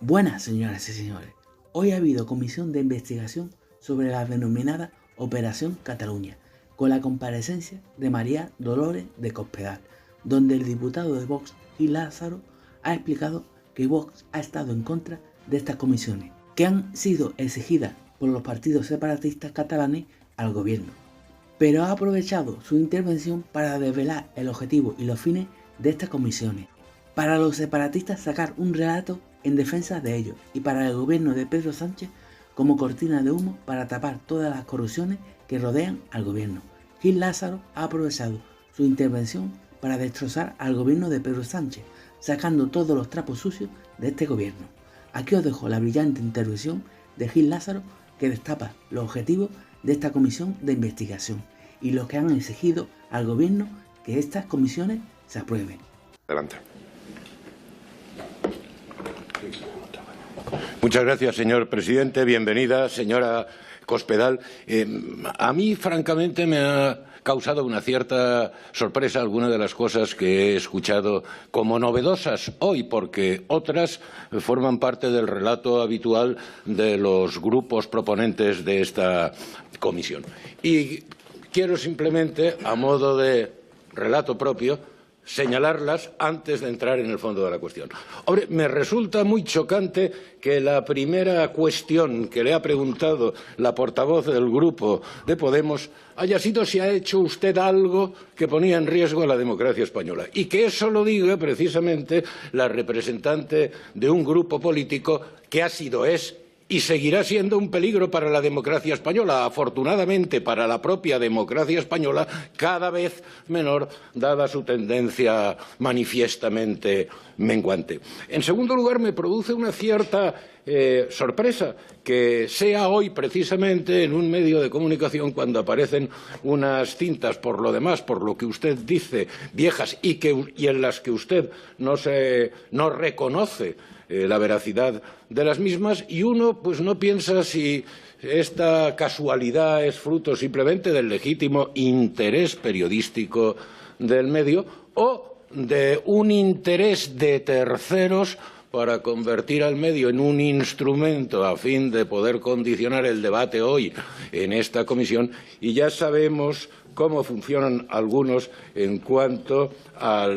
Buenas, señoras y señores. Hoy ha habido comisión de investigación sobre la denominada Operación Cataluña, con la comparecencia de María Dolores de Cospedal, donde el diputado de Vox, Gil Lázaro, ha explicado que Vox ha estado en contra de estas comisiones, que han sido exigidas por los partidos separatistas catalanes al gobierno, pero ha aprovechado su intervención para desvelar el objetivo y los fines de estas comisiones. Para los separatistas sacar un relato en defensa de ellos y para el gobierno de Pedro Sánchez como cortina de humo para tapar todas las corrupciones que rodean al gobierno. Gil Lázaro ha aprovechado su intervención para destrozar al gobierno de Pedro Sánchez, sacando todos los trapos sucios de este gobierno. Aquí os dejo la brillante intervención de Gil Lázaro que destapa los objetivos de esta comisión de investigación y los que han exigido al gobierno que estas comisiones se aprueben. Adelante. Muchas gracias, señor presidente. Bienvenida, señora Cospedal. A mí, francamente, me ha causado una cierta sorpresa algunas de las cosas que he escuchado como novedosas hoy, porque otras forman parte del relato habitual de los grupos proponentes de esta comisión. Y quiero simplemente, a modo de relato propio, señalarlas antes de entrar en el fondo de la cuestión. Hombre, me resulta muy chocante que la primera cuestión que le ha preguntado la portavoz del Grupo de Podemos haya sido si ha hecho usted algo que ponía en riesgo a la democracia española. Y que eso lo diga precisamente la representante de un grupo político que ha sido, es y seguirá siendo un peligro para la democracia española, afortunadamente para la propia democracia española, cada vez menor, dada su tendencia manifiestamente menguante. En segundo lugar, me produce una cierta sorpresa que sea hoy precisamente en un medio de comunicación cuando aparecen unas cintas, por lo demás, por lo que usted dice, viejas y en las que usted no reconoce la veracidad de las mismas, y uno pues no piensa si esta casualidad es fruto simplemente del legítimo interés periodístico del medio o de un interés de terceros para convertir al medio en un instrumento a fin de poder condicionar el debate hoy en esta comisión. Y ya sabemos cómo funcionan algunos en cuanto a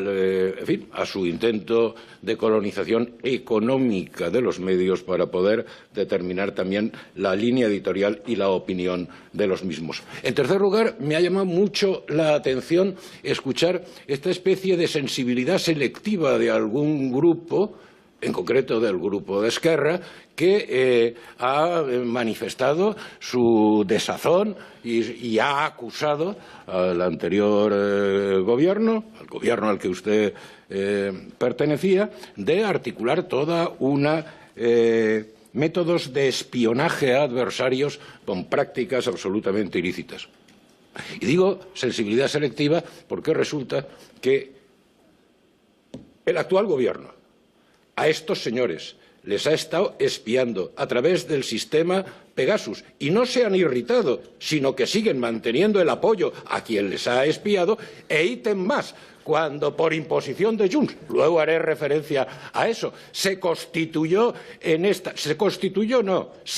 su intento de colonización económica de los medios para poder determinar también la línea editorial y la opinión de los mismos. En tercer lugar, me ha llamado mucho la atención escuchar esta especie de sensibilidad selectiva de algún grupo, en concreto del Grupo de Esquerra, que ha manifestado su desazón y ha acusado al anterior gobierno, al gobierno al que usted pertenecía, de articular toda una métodos de espionaje a adversarios con prácticas absolutamente ilícitas. Y digo sensibilidad selectiva porque resulta que el actual gobierno a estos señores les ha estado espiando a través del sistema Pegasus y no se han irritado, sino que siguen manteniendo el apoyo a quien les ha espiado e ítem más. Cuando por imposición de Junts, luego haré referencia a eso, se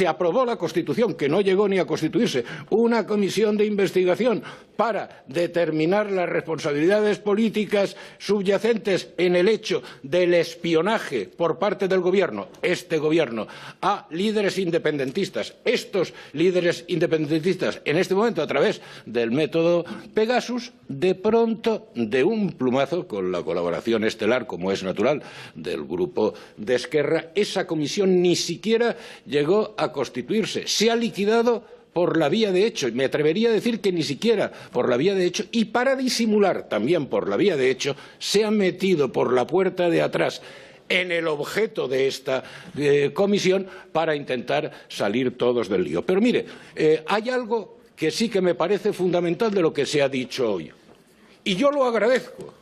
aprobó la Constitución, que no llegó ni a constituirse, una comisión de investigación para determinar las responsabilidades políticas subyacentes en el hecho del espionaje por parte del gobierno, este gobierno, a líderes independentistas. Estos líderes independentistas, en este momento a través del método Pegasus, de pronto, de un plumazo, con la colaboración estelar, como es natural, del Grupo de Esquerra, esa comisión ni siquiera llegó a constituirse. Se ha liquidado por la vía de hecho, y me atrevería a decir que ni siquiera por la vía de hecho, y para disimular también por la vía de hecho, se ha metido por la puerta de atrás en el objeto de esta comisión para intentar salir todos del lío. Pero mire, hay algo que sí que me parece fundamental de lo que se ha dicho hoy. Y yo lo agradezco,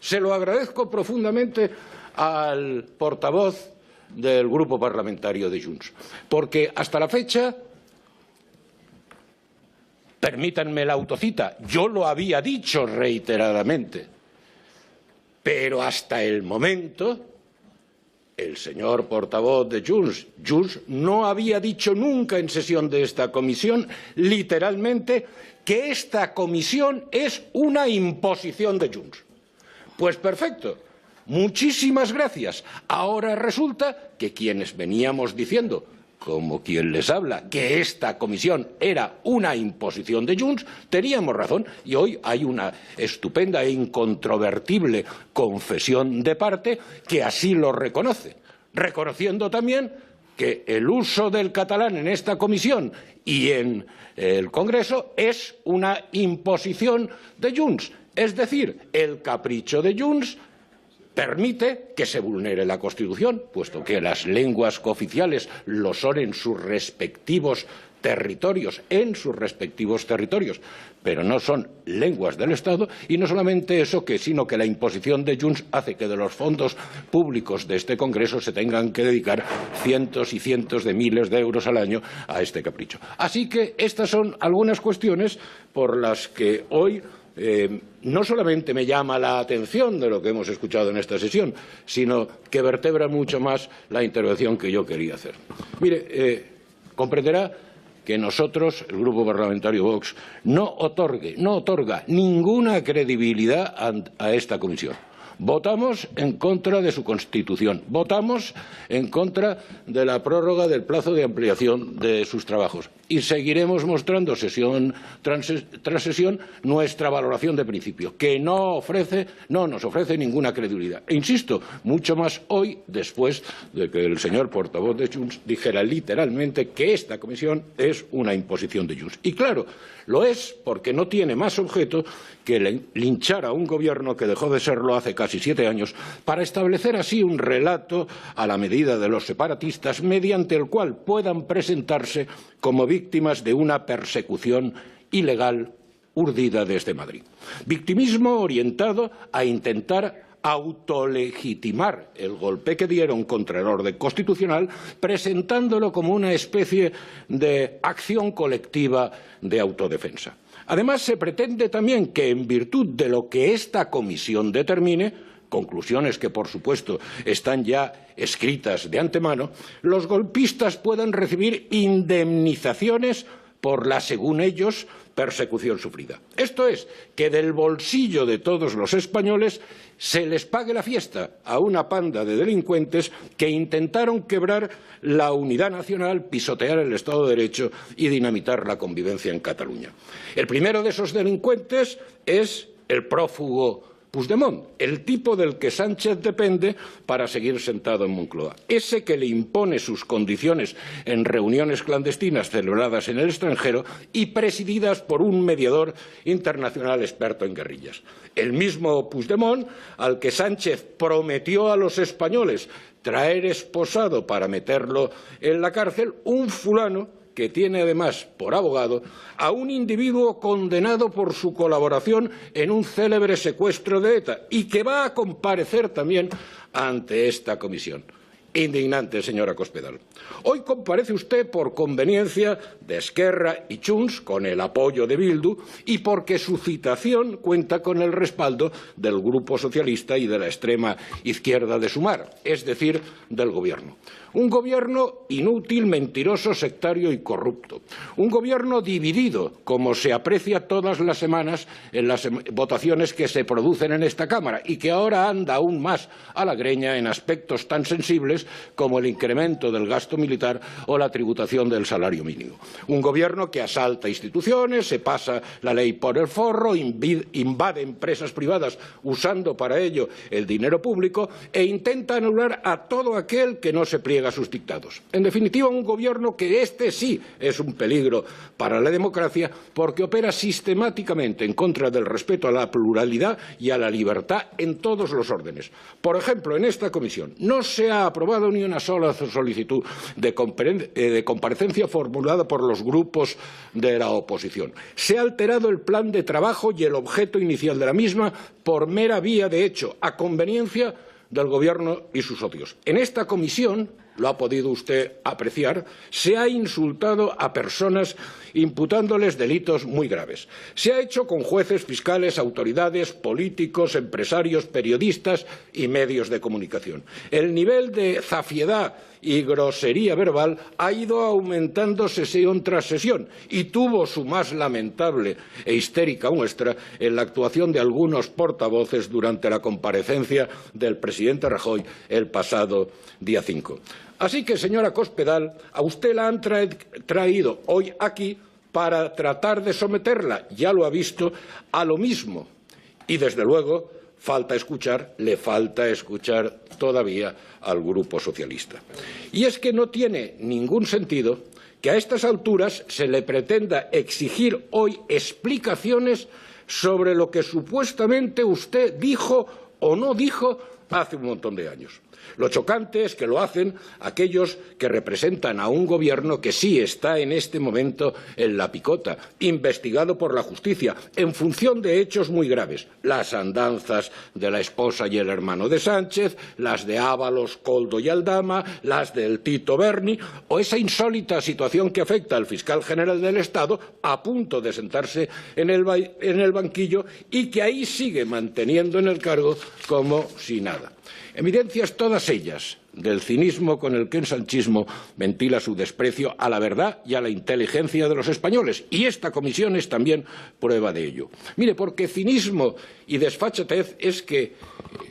se lo agradezco profundamente al portavoz del Grupo Parlamentario de Junts, porque hasta la fecha, permítanme la autocita, yo lo había dicho reiteradamente, pero hasta el momento el señor portavoz de Junts no había dicho nunca en sesión de esta comisión, literalmente, que esta comisión es una imposición de Junts. Pues perfecto, muchísimas gracias. Ahora resulta que quienes veníamos diciendo, como quien les habla, que esta comisión era una imposición de Junts, teníamos razón y hoy hay una estupenda e incontrovertible confesión de parte que así lo reconoce, reconociendo también que el uso del catalán en esta comisión y en el Congreso es una imposición de Junts, es decir, el capricho de Junts permite que se vulnere la Constitución, puesto que las lenguas cooficiales lo son en sus respectivos territorios, pero no son lenguas del Estado, y no solamente eso, sino que la imposición de Junts hace que de los fondos públicos de este Congreso se tengan que dedicar cientos y cientos de miles de euros al año a este capricho. Así que estas son algunas cuestiones por las que hoy no solamente me llama la atención de lo que hemos escuchado en esta sesión, sino que vertebra mucho más la intervención que yo quería hacer. Mire, comprenderá que nosotros, el Grupo Parlamentario Vox, no otorga ninguna credibilidad a esta comisión. Votamos en contra de su constitución, votamos en contra de la prórroga del plazo de ampliación de sus trabajos y seguiremos mostrando sesión tras sesión nuestra valoración de principio, que no nos ofrece ninguna credibilidad. E insisto, mucho más hoy, después de que el señor portavoz de Junts dijera literalmente que esta comisión es una imposición de Junts. Y claro, lo es porque no tiene más objeto que linchar a un gobierno que dejó de serlo hace casi 7 años para establecer así un relato a la medida de los separatistas mediante el cual puedan presentarse como víctimas de una persecución ilegal urdida desde Madrid. Victimismo orientado a intentar autolegitimar el golpe que dieron contra el orden constitucional, presentándolo como una especie de acción colectiva de autodefensa. Además, se pretende también que, en virtud de lo que esta comisión determine, conclusiones que, por supuesto, están ya escritas de antemano, los golpistas puedan recibir indemnizaciones por la, según ellos, persecución sufrida. Esto es, que del bolsillo de todos los españoles se les pague la fiesta a una panda de delincuentes que intentaron quebrar la unidad nacional, pisotear el Estado de Derecho y dinamitar la convivencia en Cataluña. El primero de esos delincuentes es el prófugo Puigdemont, el tipo del que Sánchez depende para seguir sentado en Moncloa, ese que le impone sus condiciones en reuniones clandestinas celebradas en el extranjero y presididas por un mediador internacional experto en guerrillas. El mismo Puigdemont al que Sánchez prometió a los españoles traer esposado para meterlo en la cárcel, un fulano que tiene además por abogado a un individuo condenado por su colaboración en un célebre secuestro de ETA y que va a comparecer también ante esta comisión. Indignante, señora Cospedal. Hoy comparece usted por conveniencia de Esquerra y Junts, con el apoyo de Bildu, y porque su citación cuenta con el respaldo del Grupo Socialista y de la extrema izquierda de Sumar, es decir, del Gobierno. Un gobierno inútil, mentiroso, sectario y corrupto. Un gobierno dividido, como se aprecia todas las semanas en las votaciones que se producen en esta Cámara y que ahora anda aún más a la greña en aspectos tan sensibles como el incremento del gasto militar o la tributación del salario mínimo. Un gobierno que asalta instituciones, se pasa la ley por el forro, invade empresas privadas usando para ello el dinero público e intenta anular a todo aquel que no se pliegue a sus dictados. En definitiva, un gobierno que este sí es un peligro para la democracia porque opera sistemáticamente en contra del respeto a la pluralidad y a la libertad en todos los órdenes. Por ejemplo, en esta comisión no se ha aprobado ni una sola solicitud de comparecencia formulada por los grupos de la oposición. Se ha alterado el plan de trabajo y el objeto inicial de la misma por mera vía de hecho, a conveniencia del Gobierno y sus socios. En esta comisión lo ha podido usted apreciar, se ha insultado a personas imputándoles delitos muy graves. Se ha hecho con jueces, fiscales, autoridades, políticos, empresarios, periodistas y medios de comunicación. El nivel de zafiedad y grosería verbal ha ido aumentando sesión tras sesión y tuvo su más lamentable e histérica muestra en la actuación de algunos portavoces durante la comparecencia del presidente Rajoy el pasado día 5. Así que, señora Cospedal, a usted la han traído hoy aquí para tratar de someterla, ya lo ha visto, a lo mismo. Y, desde luego, le falta escuchar todavía al Grupo Socialista. Y es que no tiene ningún sentido que a estas alturas se le pretenda exigir hoy explicaciones sobre lo que supuestamente usted dijo o no dijo hace un montón de años. Lo chocante es que lo hacen aquellos que representan a un gobierno que sí está en este momento en la picota, investigado por la justicia, en función de hechos muy graves. Las andanzas de la esposa y el hermano de Sánchez, las de Ábalos, Koldo y Aldama, las del Tito Berni, o esa insólita situación que afecta al fiscal general del Estado, a punto de sentarse en el banquillo y que ahí sigue manteniendo en el cargo como si nada. Evidencias todas ellas del cinismo con el que el sanchismo ventila su desprecio a la verdad y a la inteligencia de los españoles. Y esta comisión es también prueba de ello. Mire, porque cinismo y desfachatez es que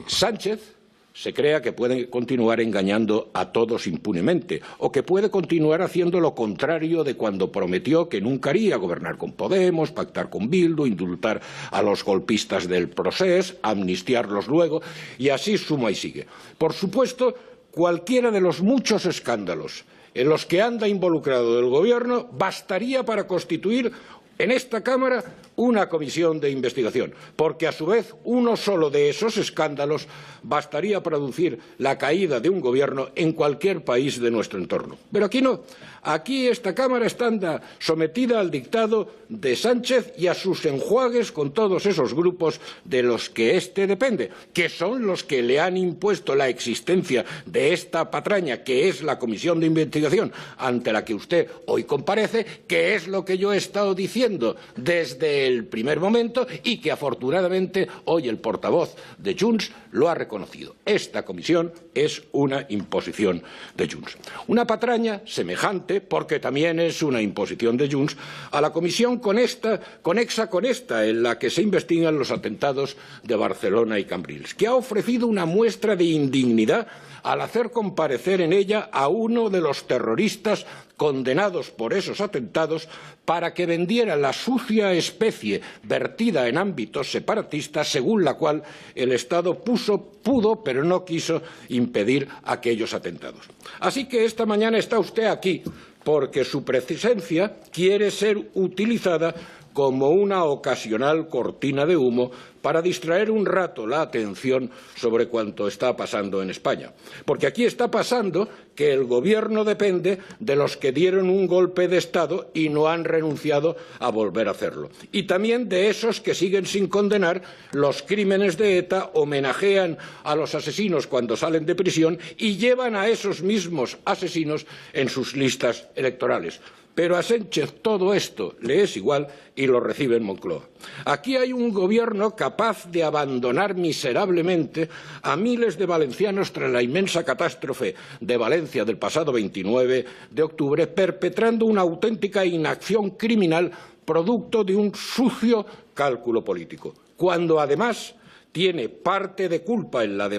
Sánchez se crea que puede continuar engañando a todos impunemente o que puede continuar haciendo lo contrario de cuando prometió que nunca haría: gobernar con Podemos, pactar con Bildu, indultar a los golpistas del Procés, amnistiarlos luego, y así suma y sigue. Por supuesto, cualquiera de los muchos escándalos en los que anda involucrado el Gobierno bastaría para constituir en esta Cámara una comisión de investigación, porque a su vez uno solo de esos escándalos bastaría para producir la caída de un gobierno en cualquier país de nuestro entorno. Pero aquí no. Aquí esta Cámara está sometida al dictado de Sánchez y a sus enjuagues con todos esos grupos de los que éste depende, que son los que le han impuesto la existencia de esta patraña, que es la comisión de investigación ante la que usted hoy comparece, que es lo que yo he estado diciendo desde el primer momento y que afortunadamente hoy el portavoz de Junts lo ha reconocido. Esta comisión es una imposición de Junts. Una patraña semejante, porque también es una imposición de Junts, a la comisión conexa con esta, en la que se investigan los atentados de Barcelona y Cambrils, que ha ofrecido una muestra de indignidad al hacer comparecer en ella a uno de los terroristas condenados por esos atentados para que vendiera la sucia especie vertida en ámbitos separatistas, según la cual el Estado pudo, pero no quiso impedir aquellos atentados. Así que esta mañana está usted aquí porque su presencia quiere ser utilizada como una ocasional cortina de humo para distraer un rato la atención sobre cuanto está pasando en España. Porque aquí está pasando que el Gobierno depende de los que dieron un golpe de Estado y no han renunciado a volver a hacerlo. Y también de esos que siguen sin condenar los crímenes de ETA, homenajean a los asesinos cuando salen de prisión y llevan a esos mismos asesinos en sus listas electorales. Pero a Sánchez todo esto le es igual y lo recibe en Moncloa. Aquí hay un gobierno capaz de abandonar miserablemente a miles de valencianos tras la inmensa catástrofe de Valencia del pasado 29 de octubre, perpetrando una auténtica inacción criminal producto de un sucio cálculo político, cuando además tiene parte de culpa en la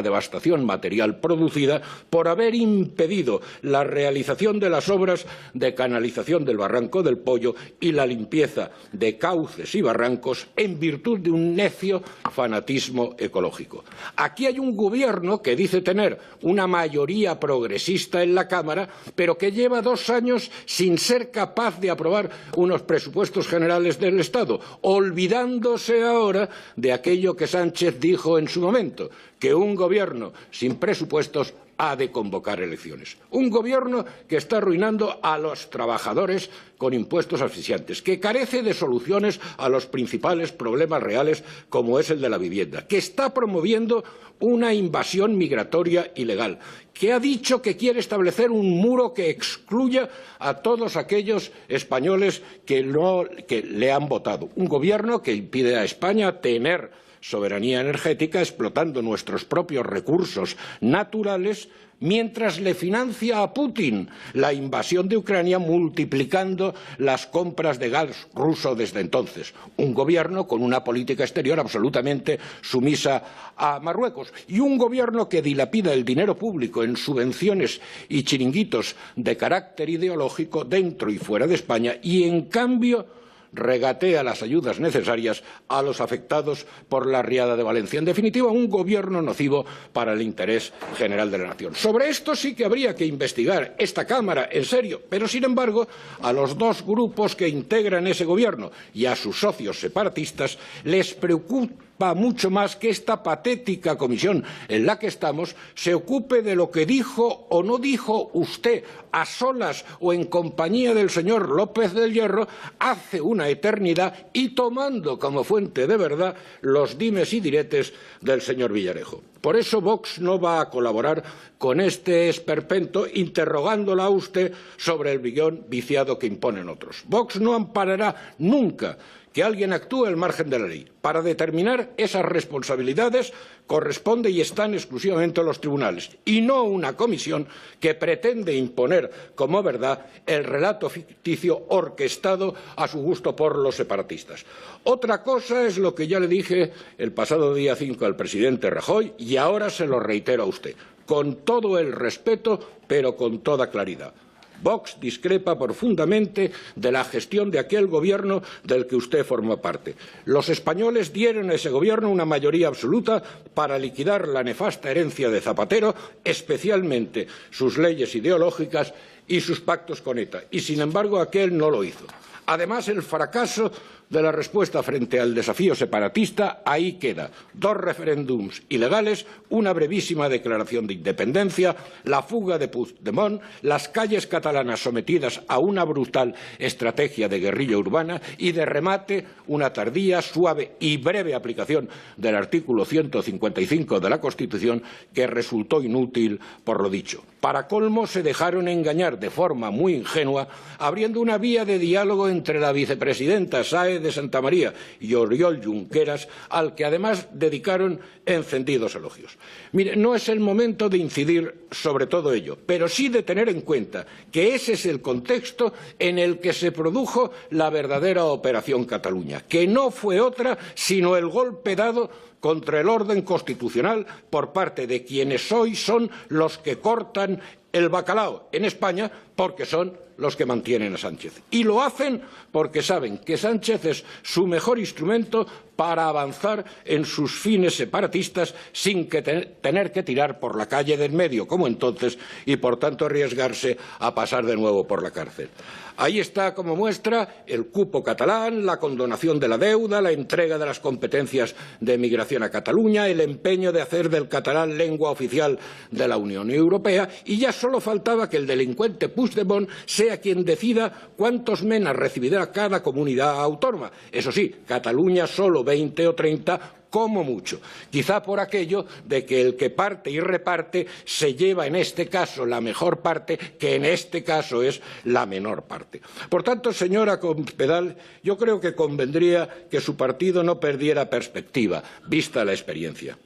devastación material producida por haber impedido la realización de las obras de canalización del Barranco del Pollo y la limpieza de cauces y barrancos en virtud de un necio fanatismo ecológico. Aquí hay un gobierno que dice tener una mayoría progresista en la Cámara, pero que lleva 2 años sin ser capaz de aprobar unos presupuestos generales del Estado, olvidándose ahora de aquello que que Sánchez dijo en su momento, que un gobierno sin presupuestos ha de convocar elecciones. Un gobierno que está arruinando a los trabajadores con impuestos asfixiantes, que carece de soluciones a los principales problemas reales, como es el de la vivienda, que está promoviendo una invasión migratoria ilegal, que ha dicho que quiere establecer un muro que excluya a todos aquellos españoles que le han votado. Un gobierno que impide a España tener soberanía energética explotando nuestros propios recursos naturales, mientras le financia a Putin la invasión de Ucrania, multiplicando las compras de gas ruso desde entonces. Un gobierno con una política exterior absolutamente sumisa a Marruecos y un gobierno que dilapida el dinero público en subvenciones y chiringuitos de carácter ideológico dentro y fuera de España y, en cambio, regatea las ayudas necesarias a los afectados por la riada de Valencia. En definitiva, un gobierno nocivo para el interés general de la nación. Sobre esto sí que habría que investigar esta Cámara, en serio, pero, sin embargo, a los dos grupos que integran ese gobierno y a sus socios separatistas les preocupa mucho más que esta patética comisión en la que estamos se ocupe de lo que dijo o no dijo usted a solas o en compañía del señor López del Hierro hace una eternidad y tomando como fuente de verdad los dimes y diretes del señor Villarejo. Por eso Vox no va a colaborar con este esperpento interrogándola a usted sobre el billón viciado que imponen otros. Vox no amparará nunca que alguien actúe al margen de la ley. Para determinar esas responsabilidades corresponde y están exclusivamente a los tribunales, y no una comisión que pretende imponer como verdad el relato ficticio orquestado a su gusto por los separatistas. Otra cosa es lo que ya le dije el pasado día 5 al presidente Rajoy y ahora se lo reitero a usted, con todo el respeto, pero con toda claridad. Vox discrepa profundamente de la gestión de aquel gobierno del que usted formó parte. Los españoles dieron a ese gobierno una mayoría absoluta para liquidar la nefasta herencia de Zapatero, especialmente sus leyes ideológicas y sus pactos con ETA, y sin embargo aquel no lo hizo. Además, el fracaso de la respuesta frente al desafío separatista ahí queda. 2 referéndums ilegales, una brevísima declaración de independencia, la fuga de Puigdemont, las calles catalanas sometidas a una brutal estrategia de guerrilla urbana y, de remate, una tardía, suave y breve aplicación del artículo 155 de la Constitución que resultó inútil por lo dicho. Para colmo, se dejaron engañar de forma muy ingenua, abriendo una vía de diálogo entre la vicepresidenta Sáenz de Santamaría y Oriol Junqueras, al que además dedicaron encendidos elogios. Mire, no es el momento de incidir sobre todo ello, pero sí de tener en cuenta que ese es el contexto en el que se produjo la verdadera Operación Cataluña, que no fue otra sino el golpe dado contra el orden constitucional por parte de quienes hoy son los que cortan el bacalao en España, porque son los que mantienen a Sánchez. Y lo hacen porque saben que Sánchez es su mejor instrumento para avanzar en sus fines separatistas sin que tener que tirar por la calle del medio, como entonces, y por tanto arriesgarse a pasar de nuevo por la cárcel. Ahí está como muestra el cupo catalán, la condonación de la deuda, la entrega de las competencias de migración a Cataluña, el empeño de hacer del catalán lengua oficial de la Unión Europea, y ya solo faltaba que el delincuente Puigdemont sea quien decida cuántos menas recibirá cada comunidad autónoma. Eso sí, Cataluña solo 20 o 30 como mucho, quizá por aquello de que el que parte y reparte se lleva en este caso la mejor parte, que en este caso es la menor parte. Por tanto, señora Cospedal, yo creo que convendría que su partido no perdiera perspectiva, vista la experiencia.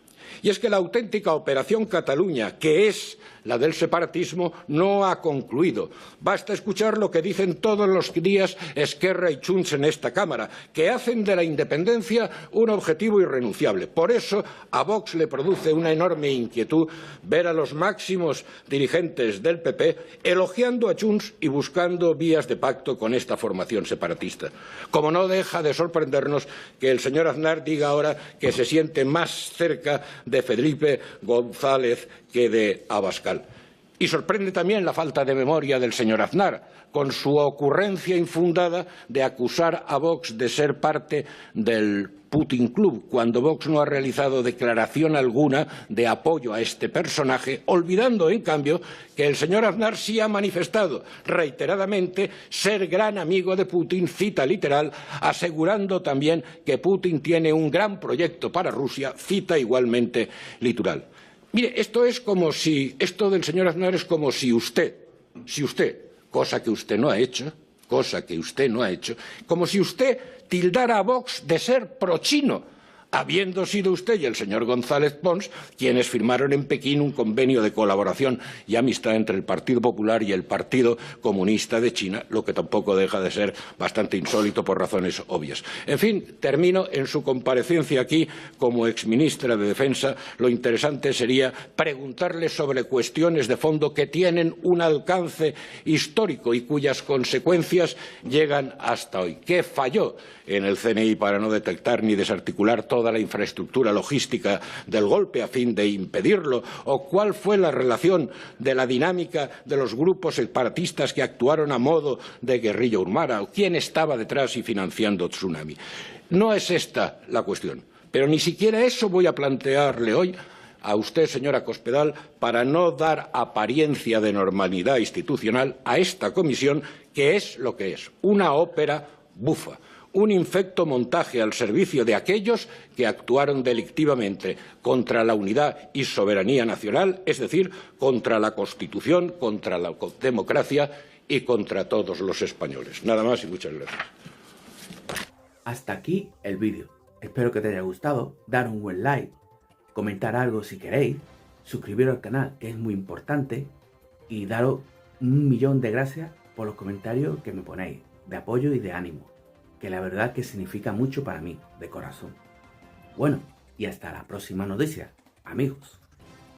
Y es que la auténtica Operación Cataluña, que es la del separatismo, no ha concluido. Basta escuchar lo que dicen todos los días Esquerra y Junts en esta Cámara, que hacen de la independencia un objetivo irrenunciable. Por eso a Vox le produce una enorme inquietud ver a los máximos dirigentes del PP elogiando a Junts y buscando vías de pacto con esta formación separatista. Como no deja de sorprendernos que el señor Aznar diga ahora que se siente más cerca de Felipe González que de Abascal. Y sorprende también la falta de memoria del señor Aznar, con su ocurrencia infundada de acusar a Vox de ser parte del Putin Club, cuando Vox no ha realizado declaración alguna de apoyo a este personaje, olvidando, en cambio, que el señor Aznar sí ha manifestado reiteradamente ser gran amigo de Putin, cita literal, asegurando también que Putin tiene un gran proyecto para Rusia, cita igualmente literal. Mire, esto del señor Aznar es como si usted, cosa que usted no ha hecho, como si usted tildara a Vox de ser prochino, habiendo sido usted y el señor González Pons quienes firmaron en Pekín un convenio de colaboración y amistad entre el Partido Popular y el Partido Comunista de China, lo que tampoco deja de ser bastante insólito por razones obvias. En fin, termino. En su comparecencia aquí como exministra de Defensa, lo interesante sería preguntarle sobre cuestiones de fondo que tienen un alcance histórico y cuyas consecuencias llegan hasta hoy. ¿Qué falló en el CNI para no detectar ni desarticular toda la infraestructura logística del golpe a fin de impedirlo? ¿O cuál fue la relación de la dinámica de los grupos separatistas que actuaron a modo de guerrilla urmara? ¿O quién estaba detrás y financiando Tsunami? No es esta la cuestión, pero ni siquiera eso voy a plantearle hoy a usted, señora Cospedal, para no dar apariencia de normalidad institucional a esta comisión, que es lo que es, una ópera bufa. Un infecto montaje al servicio de aquellos que actuaron delictivamente contra la unidad y soberanía nacional, es decir, contra la Constitución, contra la democracia y contra todos los españoles. Nada más y muchas gracias. Hasta aquí el vídeo. Espero que te haya gustado, dar un buen like, comentar algo si queréis, suscribiros al canal, que es muy importante, y daros 1.000.000 de gracias por los comentarios que me ponéis, de apoyo y de ánimo, que la verdad que significa mucho para mí, de corazón. Bueno, y hasta la próxima noticia, amigos.